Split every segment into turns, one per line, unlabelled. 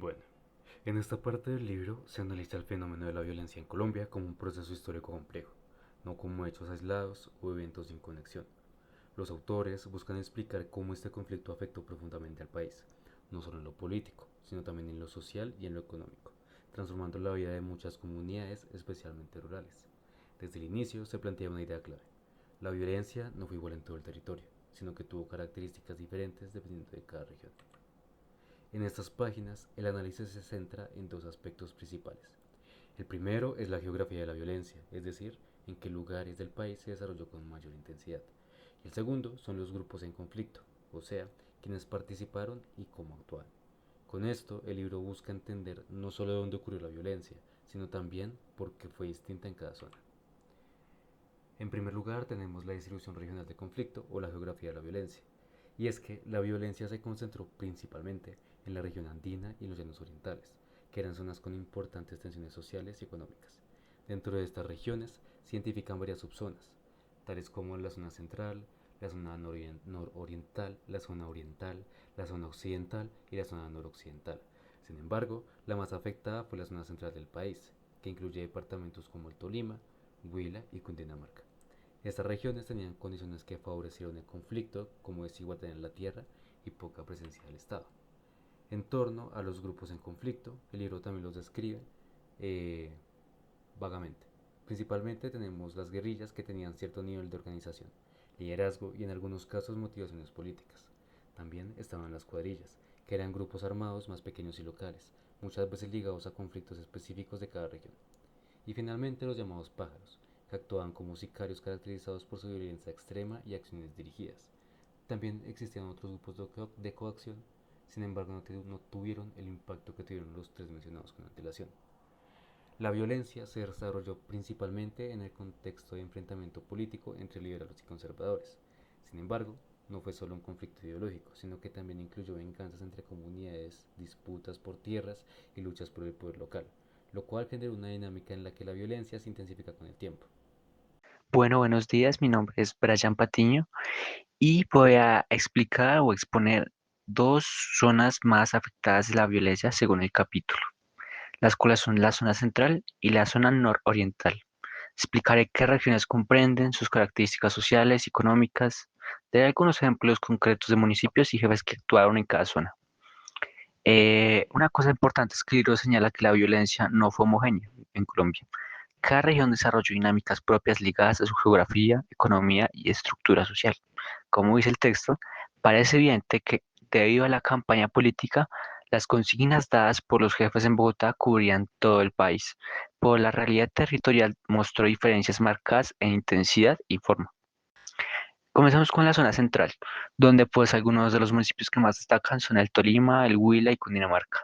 Bueno, en esta parte del libro se analiza el fenómeno de la violencia en Colombia como un proceso histórico complejo, no como hechos aislados o eventos sin conexión. Los autores buscan explicar cómo este conflicto afectó profundamente al país, no solo en lo político, sino también en lo social y en lo económico, transformando la vida de muchas comunidades, especialmente rurales. Desde el inicio se plantea una idea clave. La violencia no fue igual en todo el territorio, sino que tuvo características diferentes dependiendo de cada región. En estas páginas, el análisis se centra en dos aspectos principales. El primero es la geografía de la violencia, es decir, en qué lugares del país se desarrolló con mayor intensidad. Y el segundo son los grupos en conflicto, o sea, quienes participaron y cómo actuaron. Con esto, el libro busca entender no solo dónde ocurrió la violencia, sino también por qué fue distinta en cada zona. En primer lugar, tenemos la distribución regional de conflicto o la geografía de la violencia. Y es que la violencia se concentró principalmente en la región andina y los llanos orientales, que eran zonas con importantes tensiones sociales y económicas. Dentro de estas regiones se identifican varias subzonas, tales como la zona central, la zona nororiental, la zona oriental, la zona occidental y la zona noroccidental. Sin embargo, la más afectada fue la zona central del país, que incluye departamentos como el Tolima, Huila y Cundinamarca. Estas regiones tenían condiciones que favorecieron el conflicto, como desigualdad en la tierra y poca presencia del Estado. En torno a los grupos en conflicto, el libro también los describe eh, vagamente. Principalmente tenemos las guerrillas que tenían cierto nivel de organización, liderazgo y en algunos casos motivaciones políticas. También estaban las cuadrillas, que eran grupos armados más pequeños y locales, muchas veces ligados a conflictos específicos de cada región. Y finalmente los llamados pájaros, que actuaban como sicarios caracterizados por su violencia extrema y acciones dirigidas. También existían otros grupos de coacción, sin embargo no tuvieron el impacto que tuvieron los tres mencionados con antelación. La violencia se desarrolló principalmente en el contexto de enfrentamiento político entre liberales y conservadores. Sin embargo, no fue solo un conflicto ideológico, sino que también incluyó venganzas entre comunidades, disputas por tierras y luchas por el poder local, lo cual generó una dinámica en la que la violencia se intensifica con el tiempo.
Bueno, buenos días. Mi nombre es Brian Patiño y voy a explicar o exponer dos zonas más afectadas de la violencia según el capítulo, las cuales son la zona central y la zona nororiental. Explicaré qué regiones comprenden, sus características sociales y económicas, daré algunos ejemplos concretos de municipios y jefes que actuaron en cada zona. Una cosa importante es que el libro señala que la violencia no fue homogénea en Colombia. Cada región desarrolló dinámicas propias ligadas a su geografía, economía y estructura social. Como dice el texto, parece evidente que, debido a la campaña política, las consignas dadas por los jefes en Bogotá cubrían todo el país, pero la realidad territorial mostró diferencias marcadas en intensidad y forma. Comenzamos con la zona central, donde pues algunos de los municipios que más destacan son el Tolima, el Huila y Cundinamarca.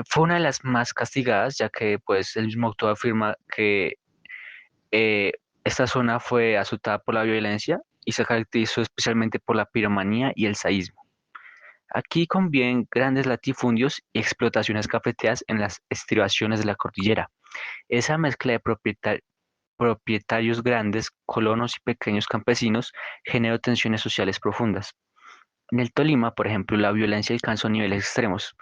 Fue una de las más castigadas, ya que pues el mismo autor afirma que eh, esta zona fue azotada por la violencia y se caracterizó especialmente por la piromanía y el saísmo. Aquí conviven grandes latifundios y explotaciones cafeteras en las estribaciones de la cordillera. Esa mezcla de propietarios grandes, colonos y pequeños campesinos generó tensiones sociales profundas. En el Tolima, por ejemplo, la violencia alcanzó niveles extremos.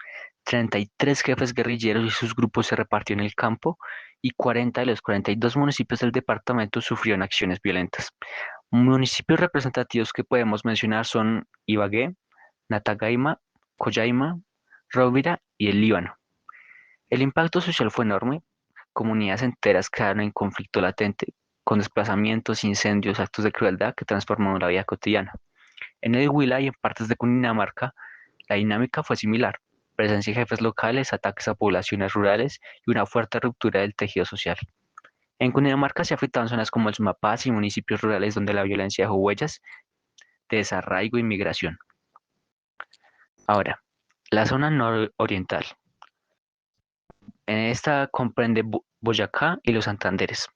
33 jefes guerrilleros y sus grupos se repartieron el campo y 40 de los 42 municipios del departamento sufrieron acciones violentas. Municipios representativos que podemos mencionar son Ibagué, Natagaima, Collaima, Rovira y el Líbano. El impacto social fue enorme. Comunidades enteras quedaron en conflicto latente, con desplazamientos, incendios, actos de crueldad que transformaron la vida cotidiana. En el Huila y en partes de Cundinamarca, la dinámica fue similar: presencia de jefes locales, ataques a poblaciones rurales y una fuerte ruptura del tejido social. En Cundinamarca se afectaban zonas como el Sumapaz y municipios rurales donde la violencia dejó huellas de desarraigo y migración. Ahora, la zona nororiental. En esta comprende Boyacá y los Santanderes.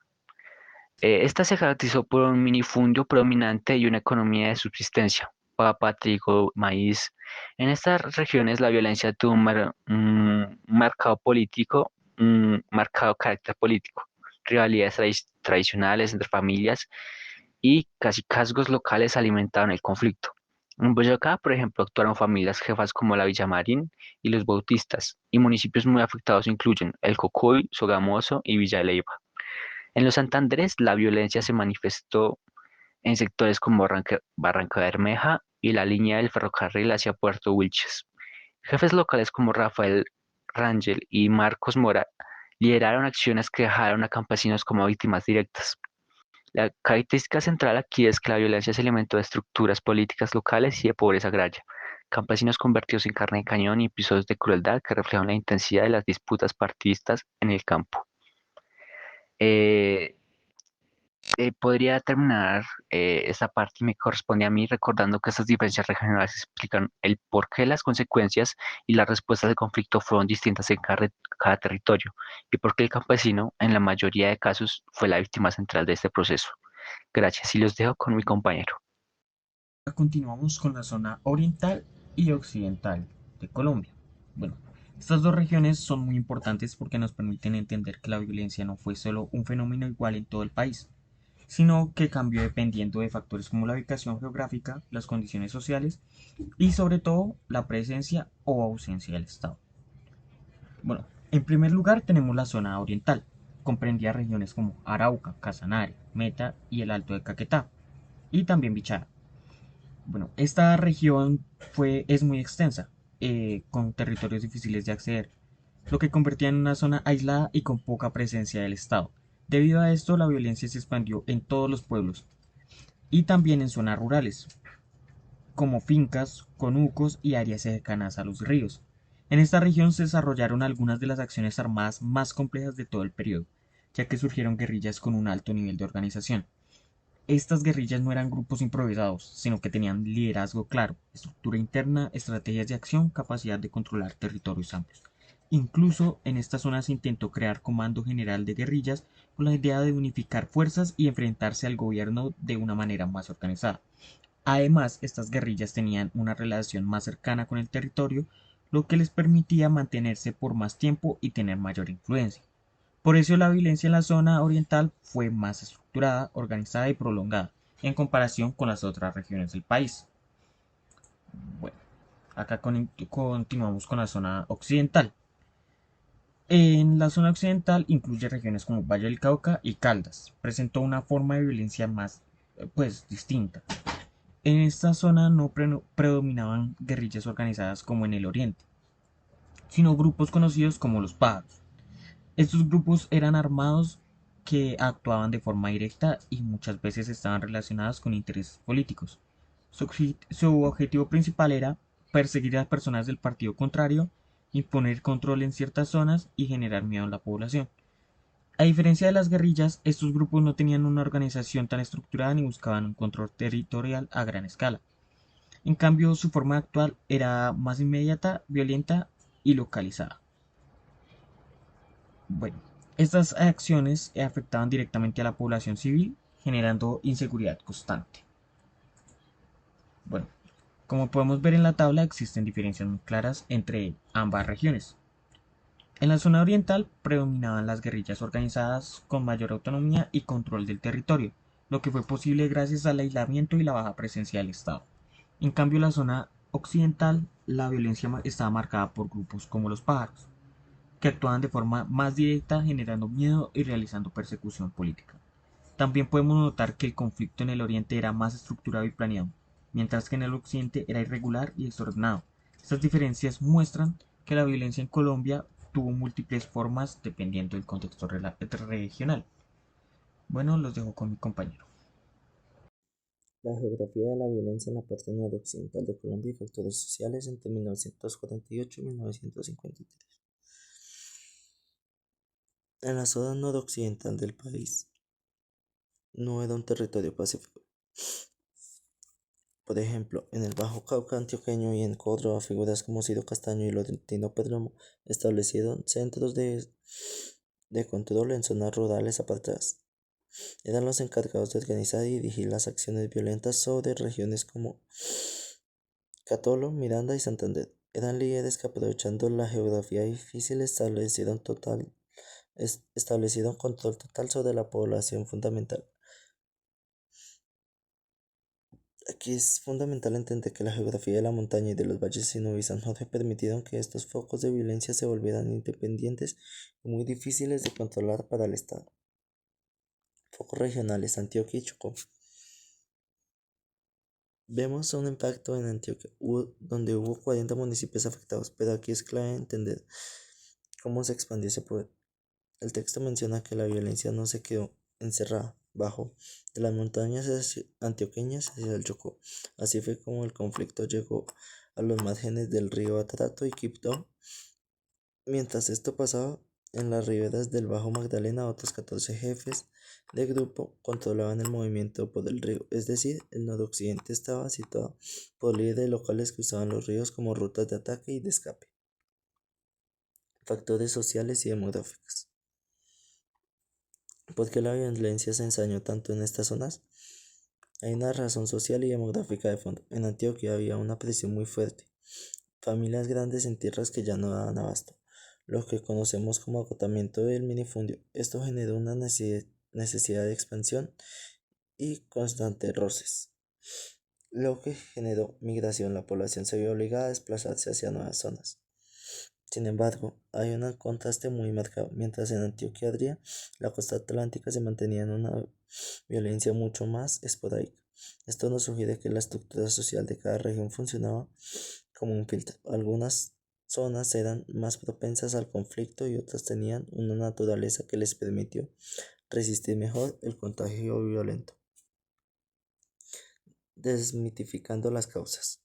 Esta se caracterizó por un minifundio predominante y una economía de subsistencia: papa, trigo, maíz. En estas regiones la violencia tuvo un marcado político, un marcado carácter político, rivalidades tradicionales entre familias y cacicazgos locales alimentaron el conflicto. En Boyacá, por ejemplo, actuaron familias jefas como la Villamarín y los Bautistas, y municipios muy afectados incluyen El Cocuy, Sogamoso y Villa Leyva. En los Santanderes, la violencia se manifestó en sectores como Barranca Bermeja y la línea del ferrocarril hacia Puerto Wilches. Jefes locales como Rafael Rangel y Marcos Mora lideraron acciones que dejaron a campesinos como víctimas directas. La característica central aquí es que la violencia se alimentó de estructuras políticas locales y de pobreza agraria. Campesinos convertidos en carne de cañón y episodios de crueldad que reflejan la intensidad de las disputas partidistas en el campo. Eh, Podría terminar esta parte y me corresponde a mí recordando que estas diferencias regionales explican el por qué las consecuencias y las respuestas del conflicto fueron distintas en cada territorio y por qué el campesino, en la mayoría de casos, fue la víctima central de este proceso. Gracias y los dejo con mi compañero.
Continuamos con la zona oriental y occidental de Colombia. Bueno, estas dos regiones son muy importantes porque nos permiten entender que la violencia no fue solo un fenómeno igual en todo el país, sino que cambió dependiendo de factores como la ubicación geográfica, las condiciones sociales y sobre todo la presencia o ausencia del Estado. Bueno, en primer lugar tenemos la zona oriental. Comprendía regiones como Arauca, Casanare, Meta y el Alto de Caquetá, y también Bichara. Bueno, esta región es muy extensa, con territorios difíciles de acceder, lo que convertía en una zona aislada y con poca presencia del Estado. Debido a esto, la violencia se expandió en todos los pueblos y también en zonas rurales, como fincas, conucos y áreas cercanas a los ríos. En esta región se desarrollaron algunas de las acciones armadas más complejas de todo el periodo, ya que surgieron guerrillas con un alto nivel de organización. Estas guerrillas no eran grupos improvisados, sino que tenían liderazgo claro, estructura interna, estrategias de acción, capacidad de controlar territorios amplios. Incluso en esta zona se intentó crear Comando General de Guerrillas con la idea de unificar fuerzas y enfrentarse al gobierno de una manera más organizada. Además, estas guerrillas tenían una relación más cercana con el territorio, lo que les permitía mantenerse por más tiempo y tener mayor influencia. Por eso la violencia en la zona oriental fue más estructurada, organizada y prolongada en comparación con las otras regiones del país. Bueno, acá continuamos con la zona occidental. En la zona occidental incluye regiones como Valle del Cauca y Caldas. Presentó una forma de violencia más, distinta. En esta zona no predominaban guerrillas organizadas como en el oriente, sino grupos conocidos como los pájaros. Estos grupos eran armados que actuaban de forma directa y muchas veces estaban relacionados con intereses políticos. Su objetivo principal era perseguir a las personas del partido contrario, imponer control en ciertas zonas y generar miedo en la población. A diferencia de las guerrillas, estos grupos no tenían una organización tan estructurada ni buscaban un control territorial a gran escala. En cambio, su forma actual era más inmediata, violenta y localizada. Bueno, estas acciones afectaban directamente a la población civil, generando inseguridad constante. Bueno, como podemos ver en la tabla, existen diferencias muy claras entre ambas regiones. En la zona oriental predominaban las guerrillas organizadas con mayor autonomía y control del territorio, lo que fue posible gracias al aislamiento y la baja presencia del Estado. En cambio, en la zona occidental, la violencia estaba marcada por grupos como los pájaros, que actuaban de forma más directa, generando miedo y realizando persecución política. También podemos notar que el conflicto en el oriente era más estructurado y planeado, mientras que en el occidente era irregular y desordenado. Estas diferencias muestran que la violencia en Colombia tuvo múltiples formas dependiendo del contexto regional. Bueno, los dejo con mi compañero.
La geografía de la violencia en la parte noroccidental de Colombia y factores sociales entre 1948 y 1953. En la zona noroccidental del país no era un territorio pacífico. Por ejemplo, en el Bajo Cauca antioqueño y en Córdoba, figuras como Ciro Castaño y Laurentino Perdomo establecieron centros de control en zonas rurales apartadas. Eran los encargados de organizar y dirigir las acciones violentas sobre regiones como Catolo, Miranda y Santander. Eran líderes que aprovechando la geografía difícil establecieron control total sobre la población fundamental. Aquí es fundamental entender que la geografía de la montaña y de los valles sinuosos no permitieron que estos focos de violencia se volvieran independientes y muy difíciles de controlar para el Estado. Focos regionales: Antioquia y Chocó. Vemos un impacto en Antioquia, donde hubo 40 municipios afectados, pero aquí es clave entender cómo se expandió ese poder. El texto menciona que la violencia no se quedó encerrada, bajó de las montañas antioqueñas hacia el Chocó. Así fue como el conflicto llegó a los márgenes del río Atrato y Quibdó. Mientras esto pasaba, en las riberas del Bajo Magdalena, otros 14 jefes de grupo controlaban el movimiento por el río, es decir, el noroccidente estaba situado por líderes locales que usaban los ríos como rutas de ataque y de escape. Factores sociales y demográficos. ¿Por qué la violencia se ensañó tanto en estas zonas? Hay una razón social y demográfica de fondo. En Antioquia había una presión muy fuerte, familias grandes en tierras que ya no daban abasto, lo que conocemos como agotamiento del minifundio. Esto generó una necesidad de expansión y constantes roces, lo que generó migración. La población se vio obligada a desplazarse hacia nuevas zonas. Sin embargo, hay un contraste muy marcado. Mientras en Antioquia Adria, la costa atlántica se mantenía en una violencia mucho más esporádica. Esto nos sugiere que la estructura social de cada región funcionaba como un filtro. Algunas zonas eran más propensas al conflicto y otras tenían una naturaleza que les permitió resistir mejor el contagio violento. Desmitificando las causas.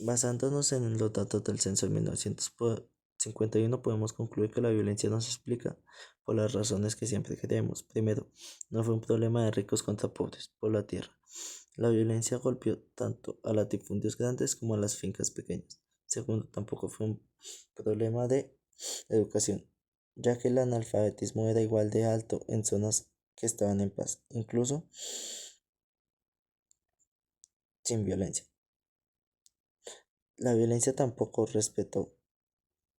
Basándonos en los datos del censo de 1951, podemos concluir que la violencia no se explica por las razones que siempre creemos. Primero, no fue un problema de ricos contra pobres por la tierra. La violencia golpeó tanto a latifundios grandes como a las fincas pequeñas. Segundo, tampoco fue un problema de educación, ya que el analfabetismo era igual de alto en zonas que estaban en paz, incluso sin violencia. La violencia tampoco respetó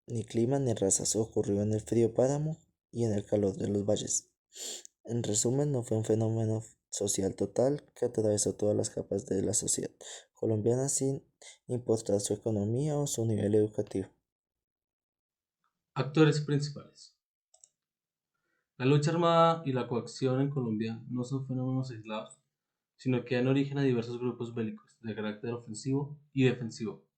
ni clima ni razas, ocurrió en el frío páramo y en el calor de los valles. En resumen, no fue un fenómeno social total que atravesó todas las capas de la sociedad colombiana sin importar su economía o su nivel educativo.
Actores principales. La lucha armada y la coacción en Colombia no son fenómenos aislados, sino que dan origen a diversos grupos bélicos de carácter ofensivo y defensivo.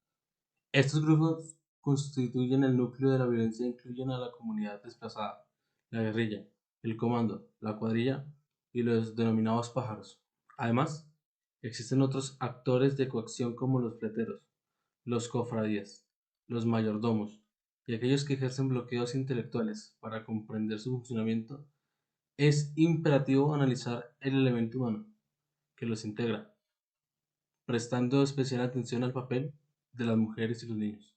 Estos grupos constituyen el núcleo de la violencia e incluyen a la comunidad desplazada, la guerrilla, el comando, la cuadrilla y los denominados pájaros. Además, existen otros actores de coacción como los fleteros, los cofradías, los mayordomos y aquellos que ejercen bloqueos intelectuales. Para comprender su funcionamiento, es imperativo analizar el elemento humano que los integra, prestando especial atención al papel de las mujeres y los niños.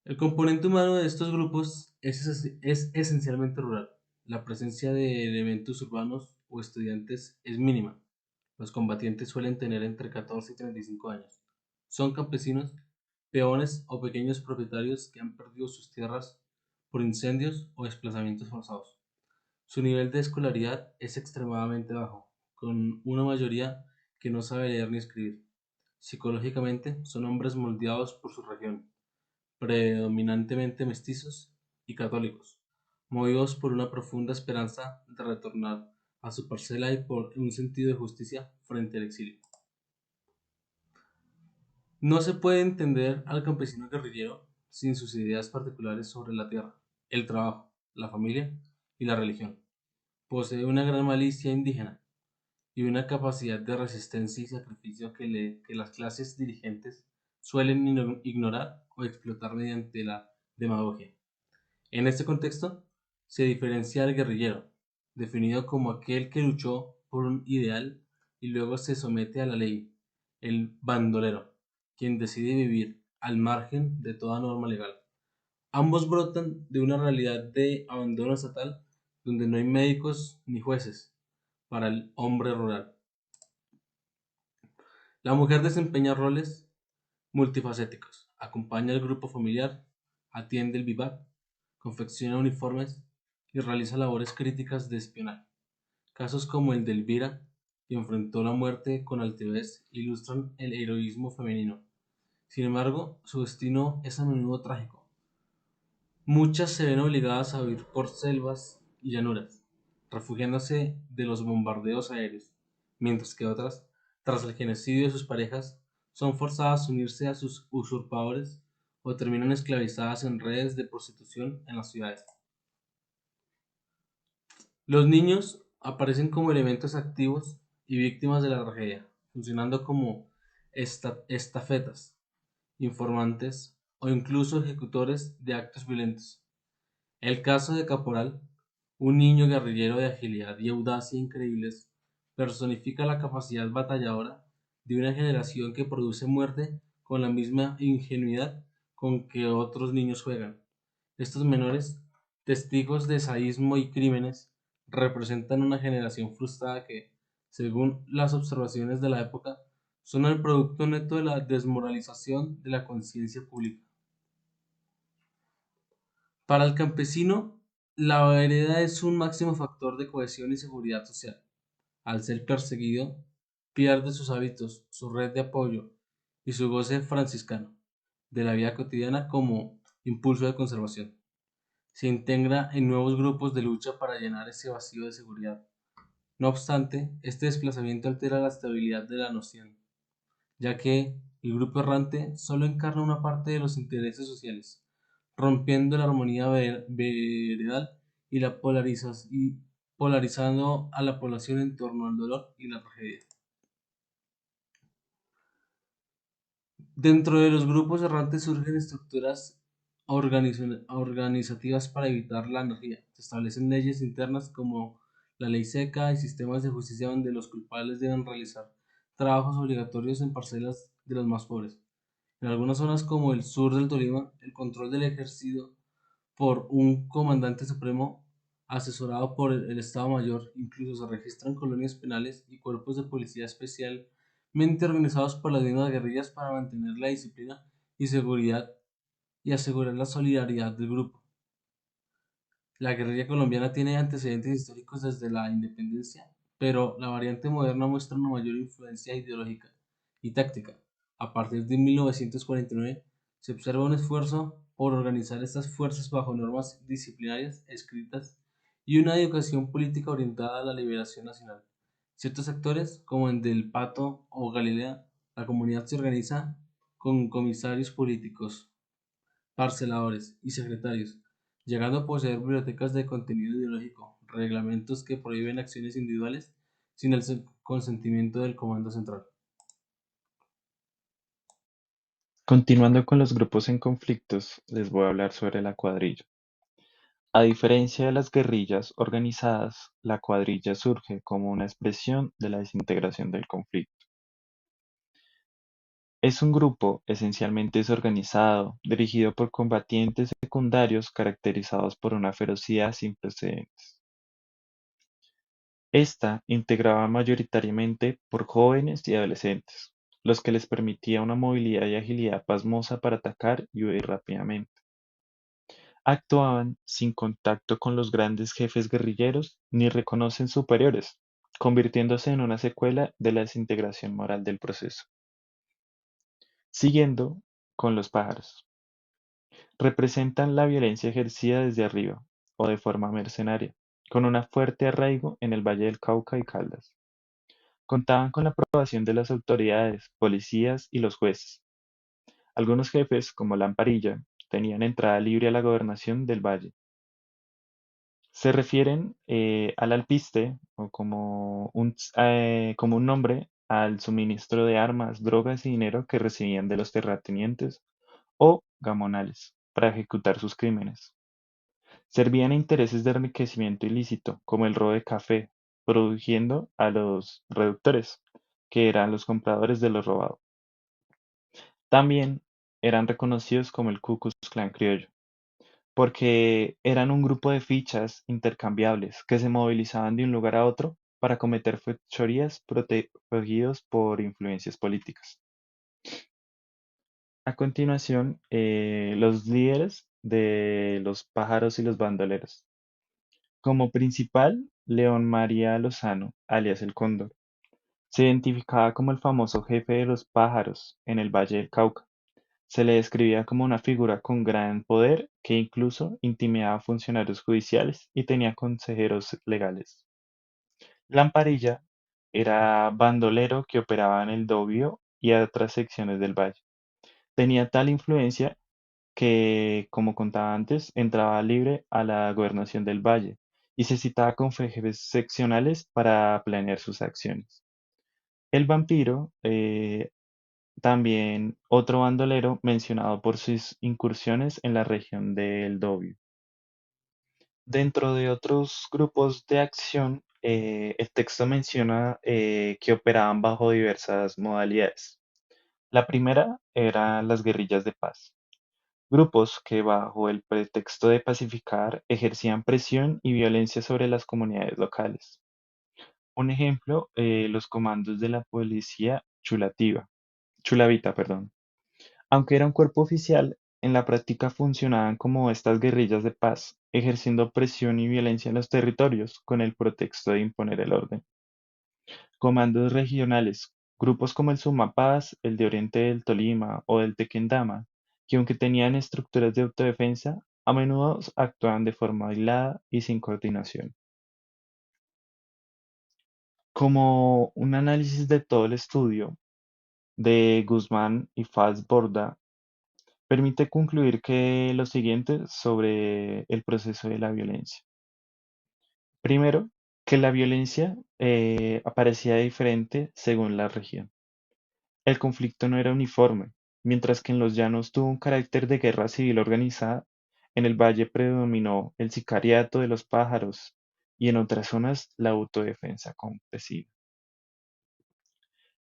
El componente humano de estos grupos es esencialmente rural. La presencia de elementos urbanos o estudiantes es mínima. Los combatientes suelen tener entre 14 y 35 años. Son campesinos, peones o pequeños propietarios que han perdido sus tierras por incendios o desplazamientos forzados. Su nivel de escolaridad es extremadamente bajo, con una mayoría que no sabe leer ni escribir. Psicológicamente son hombres moldeados por su región, predominantemente mestizos y católicos, movidos por una profunda esperanza de retornar a su parcela y por un sentido de justicia frente al exilio. No se puede entender al campesino guerrillero sin sus ideas particulares sobre la tierra, el trabajo, la familia y la religión. Posee una gran malicia indígena y una capacidad de resistencia y sacrificio que las clases dirigentes suelen ignorar o explotar mediante la demagogia. En este contexto, se diferencia al guerrillero, definido como aquel que luchó por un ideal y luego se somete a la ley, el bandolero, quien decide vivir al margen de toda norma legal. Ambos brotan de una realidad de abandono estatal donde no hay médicos ni jueces para el hombre rural. La mujer desempeña roles multifacéticos, acompaña al grupo familiar, atiende el vivac, confecciona uniformes y realiza labores críticas de espionaje. Casos como el de Elvira, que enfrentó la muerte con altivez, ilustran el heroísmo femenino. Sin embargo, su destino es a menudo trágico. Muchas se ven obligadas a huir por selvas y llanuras, refugiándose de los bombardeos aéreos, mientras que otras, tras el genocidio de sus parejas, son forzadas a unirse a sus usurpadores o terminan esclavizadas en redes de prostitución en las ciudades. Los niños aparecen como elementos activos y víctimas de la tragedia, funcionando como estafetas, informantes o incluso ejecutores de actos violentos. El caso de Caporal, un niño guerrillero de agilidad y audacia increíbles, personifica la capacidad batalladora de una generación que produce muerte con la misma ingenuidad con que otros niños juegan. Estos menores, testigos de sadismo y crímenes, representan una generación frustrada que, según las observaciones de la época, son el producto neto de la desmoralización de la conciencia pública. Para el campesino, la vereda es un máximo factor de cohesión y seguridad social. Al ser perseguido, pierde sus hábitos, su red de apoyo y su goce franciscano de la vida cotidiana como impulso de conservación. Se integra en nuevos grupos de lucha para llenar ese vacío de seguridad. No obstante, este desplazamiento altera la estabilidad de la noción, ya que el grupo errante solo encarna una parte de los intereses sociales, rompiendo la armonía veredal y polarizando a la población en torno al dolor y la tragedia. Dentro de los grupos errantes surgen estructuras organizativas para evitar la anarquía. Se establecen leyes internas como la ley seca y sistemas de justicia donde los culpables deben realizar trabajos obligatorios en parcelas de los más pobres. En algunas zonas como el sur del Tolima, el control del ejército por un comandante supremo asesorado por el Estado Mayor, incluso se registran colonias penales y cuerpos de policía especialmente organizados por las mismas guerrillas para mantener la disciplina y seguridad y asegurar la solidaridad del grupo. La guerrilla colombiana tiene antecedentes históricos desde la independencia, pero la variante moderna muestra una mayor influencia ideológica y táctica. A partir de 1949 se observa un esfuerzo por organizar estas fuerzas bajo normas disciplinarias escritas y una educación política orientada a la liberación nacional. Ciertos sectores, como en Del Pato o Galilea, la comunidad se organiza con comisarios políticos, parceladores y secretarios, llegando a poseer bibliotecas de contenido ideológico, reglamentos que prohíben acciones individuales sin el consentimiento del Comando Central.
Continuando con los grupos en conflictos, les voy a hablar sobre la cuadrilla. A diferencia de las guerrillas organizadas, la cuadrilla surge como una expresión de la desintegración del conflicto. Es un grupo esencialmente desorganizado, dirigido por combatientes secundarios caracterizados por una ferocidad sin precedentes. Esta integraba mayoritariamente por jóvenes y adolescentes, los que les permitía una movilidad y agilidad pasmosa para atacar y huir rápidamente. Actuaban sin contacto con los grandes jefes guerrilleros ni reconocen superiores, convirtiéndose en una secuela de la desintegración moral del proceso. Siguiendo con los pájaros. Representan la violencia ejercida desde arriba o de forma mercenaria, con un fuerte arraigo en el Valle del Cauca y Caldas. Contaban con la aprobación de las autoridades, policías y los jueces. Algunos jefes, como Lamparilla, tenían entrada libre a la gobernación del valle. Se refieren al alpiste o como un nombre al suministro de armas, drogas y dinero que recibían de los terratenientes o gamonales para ejecutar sus crímenes. Servían a intereses de enriquecimiento ilícito, como el robo de café, produciendo a los reductores, que eran los compradores de lo robado. También eran reconocidos como el Ku Klux Klan criollo, porque eran un grupo de fichas intercambiables que se movilizaban de un lugar a otro para cometer fechorías protegidos por influencias políticas. A continuación, los líderes de los pájaros y los bandoleros. Como principal, León María Lozano, alias el Cóndor, se identificaba como el famoso jefe de los pájaros en el Valle del Cauca. Se le describía como una figura con gran poder que incluso intimidaba a funcionarios judiciales y tenía consejeros legales. Lamparilla era bandolero que operaba en el Dobio y otras secciones del valle. Tenía tal influencia que, como contaba antes, entraba libre a la gobernación del valle y se citaba con jefes seccionales para planear sus acciones. El vampiro, también otro bandolero mencionado por sus incursiones en la región del Dobio. Dentro de otros grupos de acción, el texto menciona que operaban bajo diversas modalidades. La primera eran las guerrillas de paz, grupos que bajo el pretexto de pacificar ejercían presión y violencia sobre las comunidades locales. Un ejemplo, los comandos de la policía chulavita, perdón. Aunque era un cuerpo oficial, en la práctica funcionaban como estas guerrillas de paz, ejerciendo presión y violencia en los territorios con el pretexto de imponer el orden. Comandos regionales, grupos como el Sumapaz, el de Oriente del Tolima o del Tequendama, que aunque tenían estructuras de autodefensa, a menudo actuaban de forma aislada y sin coordinación. Como un análisis de todo el estudio de Guzmán y Faz-Borda permite concluir que lo siguiente sobre el proceso de la violencia. Primero, que la violencia aparecía diferente según la región. El conflicto no era uniforme, mientras que en los llanos tuvo un carácter de guerra civil organizada, en el valle predominó el sicariato de los pájaros y en otras zonas la autodefensa campesina.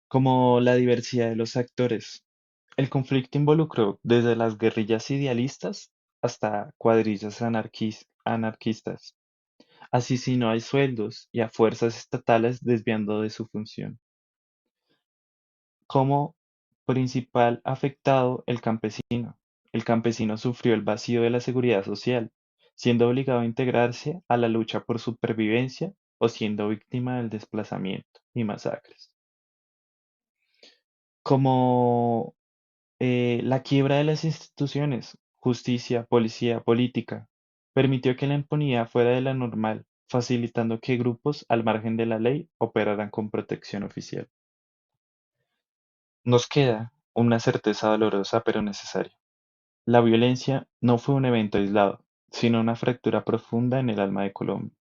Como la diversidad de los actores, el conflicto involucró desde las guerrillas idealistas hasta cuadrillas anarquistas, asesinó a sueldos y a fuerzas estatales desviando de su función. Como principal afectado, el campesino. El campesino sufrió el vacío de la seguridad social, siendo obligado a integrarse a la lucha por supervivencia o siendo víctima del desplazamiento y masacres. Como la quiebra de las instituciones, justicia, policía, política, permitió que la impunidad fuera de la normal, facilitando que grupos al margen de la ley operaran con protección oficial. Nos queda una certeza dolorosa pero necesaria. La violencia no fue un evento aislado, sino una fractura profunda en el alma de Colombia.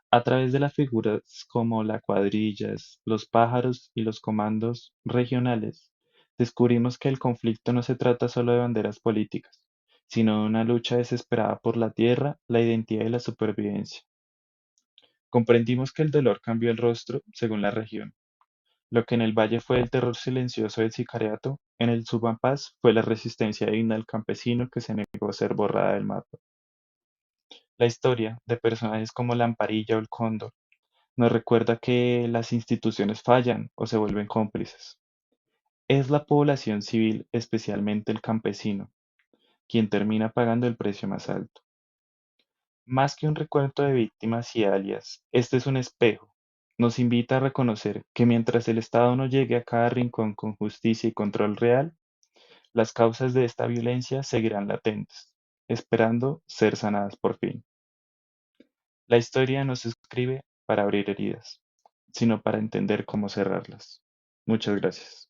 A través de las figuras como las cuadrillas, los pájaros y los comandos regionales, descubrimos que el conflicto no se trata solo de banderas políticas, sino de una lucha desesperada por la tierra, la identidad y la supervivencia. Comprendimos que el dolor cambió el rostro según la región. Lo que en el valle fue el terror silencioso del sicariato, en el Sumapaz fue la resistencia digna del campesino que se negó a ser borrada del mapa. La historia de personajes como Lamparilla o el Cóndor nos recuerda que las instituciones fallan o se vuelven cómplices. Es la población civil, especialmente el campesino, quien termina pagando el precio más alto. Más que un recuento de víctimas y alias, este es un espejo. Nos invita a reconocer que mientras el Estado no llegue a cada rincón con justicia y control real, las causas de esta violencia seguirán latentes, esperando ser sanadas por fin. La historia no se escribe para abrir heridas, sino para entender cómo cerrarlas. Muchas gracias.